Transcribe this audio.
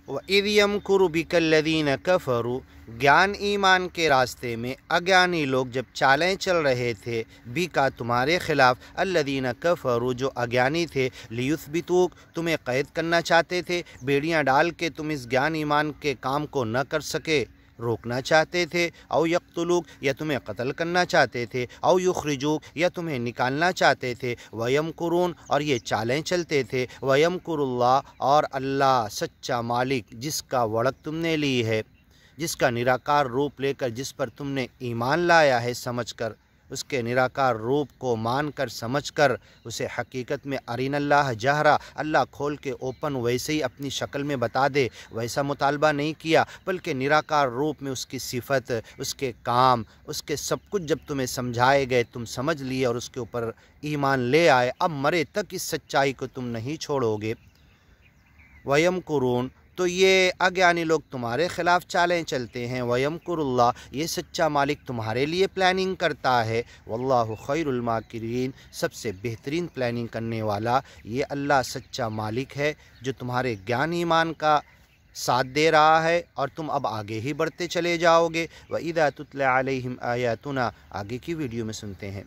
व इज़ यमकुरु बिकल्लज़ीन कफ़रू, ज्ञान ईमान के रास्ते में अज्ञानी लोग जब चालें चल रहे थे, भी का तुम्हारे ख़िलाफ़, अल्लज़ीन कफ़रू जो अज्ञानी थे, लियुस्बितूक तुम्हें क़ैद करना चाहते थे, बेड़ियाँ डाल के तुम इस ज्ञान ईमान के काम को न कर सके, रोकना चाहते थे। औ यक़्तुलूक या तुम्हें कत्ल करना चाहते थे, औ युख़रिजूक या तुम्हें निकालना चाहते थे। वयमकुरून और ये चालें चलते थे। वयमकुरुल्लाह और अल्लाह सच्चा मालिक जिसका वड़क तुमने ली है, जिसका निराकार रूप लेकर जिस पर तुमने ईमान लाया है समझकर, उसके निराकार रूप को मान कर समझ कर उसे हकीकत में अरिनल्लाह जहरा, अल्लाह खोल के ओपन वैसे ही अपनी शक्ल में बता दे, वैसा मुतालबा नहीं किया, बल्कि निराकार रूप में उसकी सिफत, उसके काम, उसके सब कुछ जब तुम्हें समझाए गए तुम समझ लिए और उसके ऊपर ईमान ले आए। अब मरे तक इस सच्चाई को तुम नहीं छोड़ोगे। वयमकुरून तो ये अज्ञानी लोग तुम्हारे ख़िलाफ़ चालें चलते हैं। वयमकुरुल्लाह ये सच्चा मालिक तुम्हारे लिए प्लानिंग करता है। वल्लाहु खैरुल माकिरीन सबसे बेहतरीन प्लानिंग करने वाला ये अल्लाह सच्चा मालिक है जो तुम्हारे ज्ञान ईमान का साथ दे रहा है और तुम अब आगे ही बढ़ते चले जाओगे। व इज़ा तुतला अलैहिम आयातुना आगे की वीडियो में सुनते हैं।